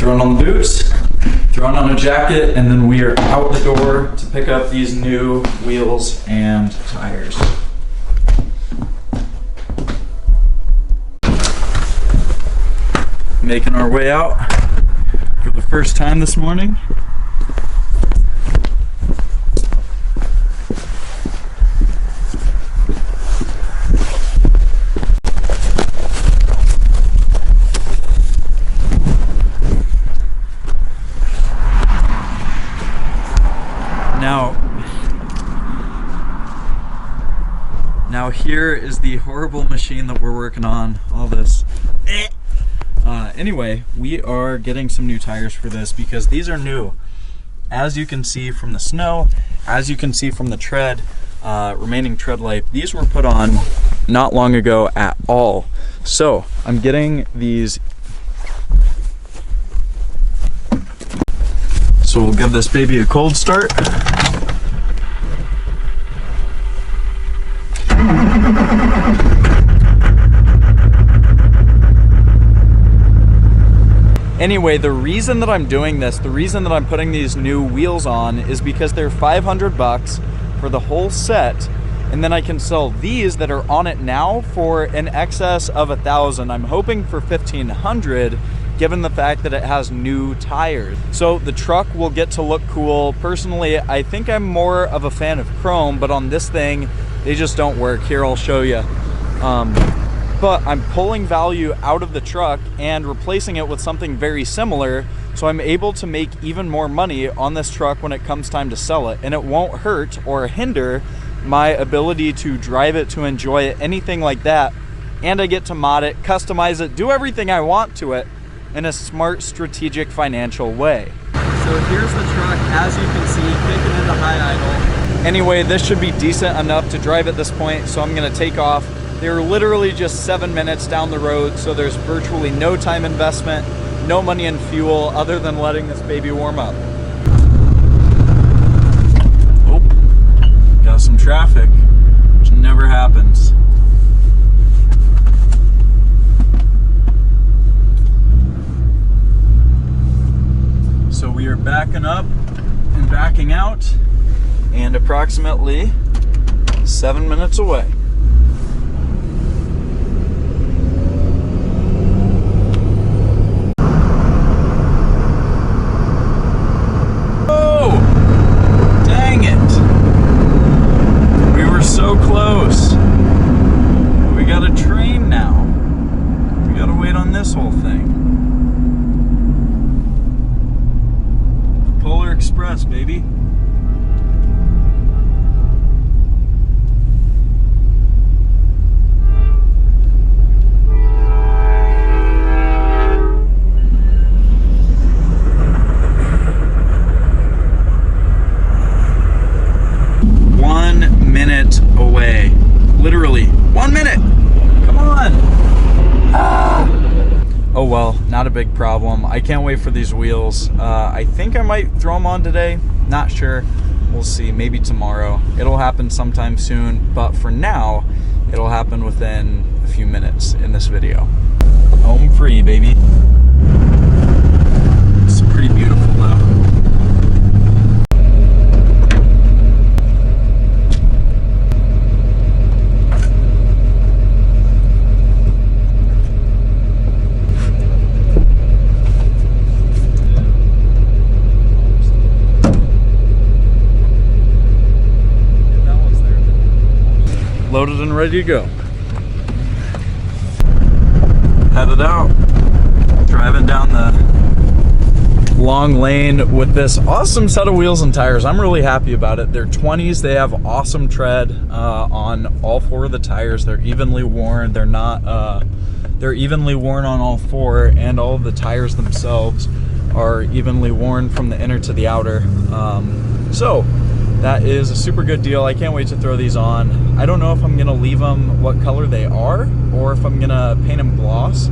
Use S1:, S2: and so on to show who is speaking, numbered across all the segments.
S1: throwing on the boots, throwing on a jacket, and then we are out the door to pick up these new wheels and tires. Making our way out for the first time this morning. Now here is the horrible machine that we're working on, all this. Anyway, we are getting some new tires for this because these are new. As you can see from the snow, as you can see from the tread, remaining tread life, these were put on not long ago at all. So I'm getting these. So we'll give this baby a cold start. Anyway, the reason that I'm doing this, the reason that I'm putting these new wheels on is because they're 500 bucks for the whole set, and then I can sell these that are on it now for in excess of 1,000. I'm hoping for 1,500, given the fact that it has new tires. So the truck will get to look cool. Personally, I think I'm more of a fan of chrome, but on this thing, they just don't work. Here, I'll show you. But I'm pulling value out of the truck and replacing it with something very similar, so I'm able to make even more money on this truck when it comes time to sell it, and it won't hurt or hinder my ability to drive it, to enjoy it, anything like that. And I get to mod it, customize it, do everything I want to it in a smart, strategic, financial way. So here's the truck, as you can see, kicking into high idle. Anyway, this should be decent enough to drive at this point, so I'm gonna take off. They're literally just 7 minutes down the road, so there's virtually no time investment, no money in fuel, other than letting this baby warm up. Oh, got some traffic, which never happens. So we are backing up and backing out, and approximately 7 minutes away. So close. We got a train now. We gotta wait on this whole thing. Polar Express, baby. Away. Literally 1 minute. Come on. Oh well, not a big problem. I can't wait for these wheels. I think I might throw them on today. Not sure. We'll see. Maybe tomorrow. It'll happen sometime soon, but for now, it'll happen within a few minutes in this video. Home free, baby. It's pretty beautiful though. Loaded and ready to go. Headed out. Driving down the long lane with this awesome set of wheels and tires. I'm really happy about it. They're 20s. They have awesome tread on all four of the tires. They're evenly worn. They're not. They're evenly worn on all four, and all of the tires themselves are evenly worn from the inner to the outer. So that is a super good deal. I can't wait to throw these on. I don't know if I'm gonna leave them what color they are or if I'm gonna paint them gloss.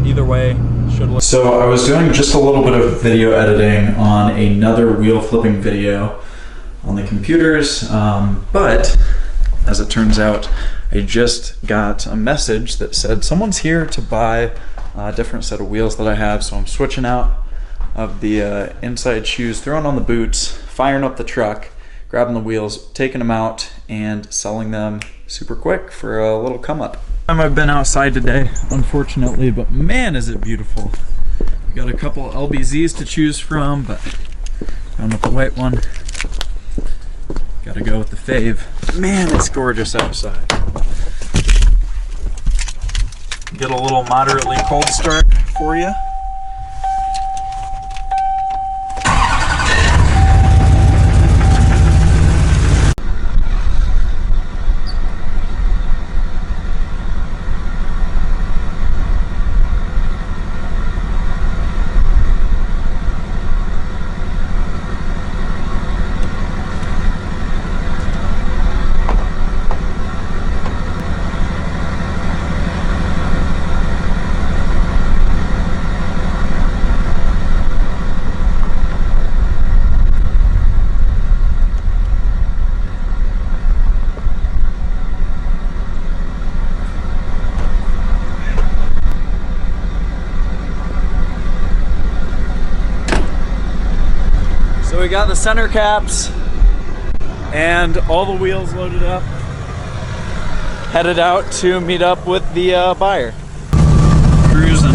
S1: Either way, should look. So I was doing just a little bit of video editing on another wheel flipping video on the computers, but as it turns out, I just got a message that said someone's here to buy different set of wheels that I have. So I'm switching out of the inside shoes, throwing on the boots, firing up the truck, grabbing the wheels, taking them out, and selling them super quick for a little come up. I've been outside today, unfortunately, but man, is it beautiful. We got a couple LBZs to choose from, but going with the white one. Gotta go with the fave. Man, it's gorgeous outside. Get a little moderately cold start for you. So we got the center caps and all the wheels loaded up. Headed out to meet up with the buyer. Cruising.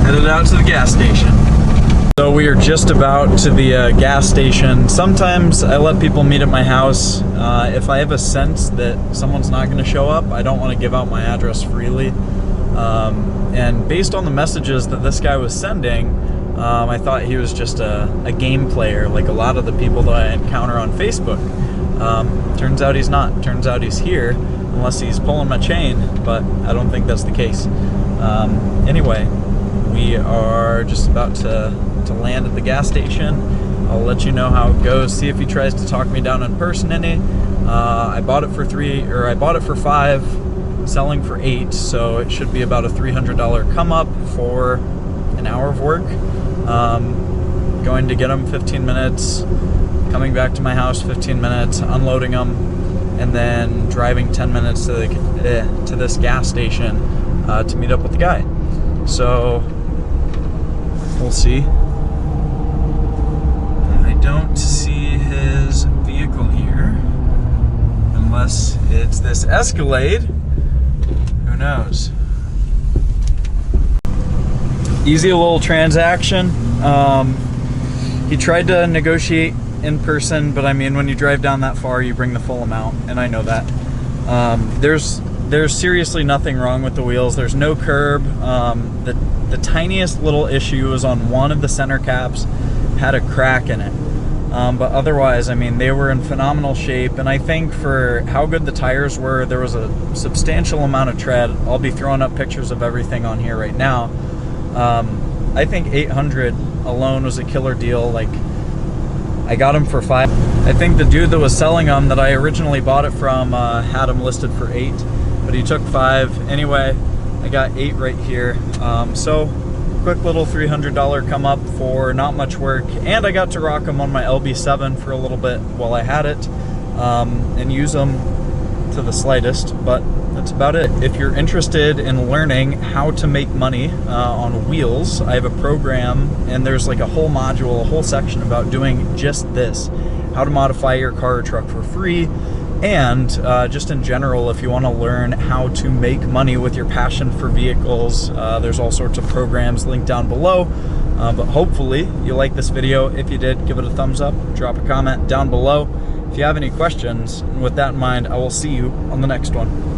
S1: Headed out to the gas station. So we are just about to the gas station. Sometimes I let people meet at my house. If I have a sense that someone's not going to show up, I don't want to give out my address freely. And based on the messages that this guy was sending, I thought he was just a game player, like a lot of the people that I encounter on Facebook. Turns out he's not. Turns out he's here, unless he's pulling my chain, but I don't think that's the case. Anyway, we are just about to land at the gas station. I'll let you know how it goes. See if he tries to talk me down in person any. I bought it for $5, selling for $8, so it should be about a $300 come up for an hour of work. Going to get them 15 minutes, coming back to my house 15 minutes, unloading them, and then driving 10 minutes to this gas station to meet up with the guy. So we'll see. I don't see his vehicle here, unless it's this Escalade. Who knows? Easy little transaction. He tried to negotiate in person, but I mean, when you drive down that far, you bring the full amount, and I know that. There's seriously nothing wrong with the wheels. There's no curb. The tiniest little issue was on one of the center caps, had a crack in it. But otherwise, I mean, they were in phenomenal shape, and I think for how good the tires were, there was a substantial amount of tread. I'll be throwing up pictures of everything on here right now. I think $800 alone was a killer deal. Like, I got them for $5. I think the dude that was selling them, that I originally bought it from, had them listed for $8, but he took $5. Anyway, I got $8 right here. So quick little $300 come up for not much work, and I got to rock them on my LB7 for a little bit while I had it, and use them to the slightest, but that's about it. If you're interested in learning how to make money on wheels, I have a program, and there's like a whole module, a whole section about doing just this, how to modify your car or truck for free. And just in general, if you want to learn how to make money with your passion for vehicles, there's all sorts of programs linked down below. But hopefully you like this video. If you did, give it a thumbs up, drop a comment down below. If you have any questions, and with that in mind, I will see you on the next one.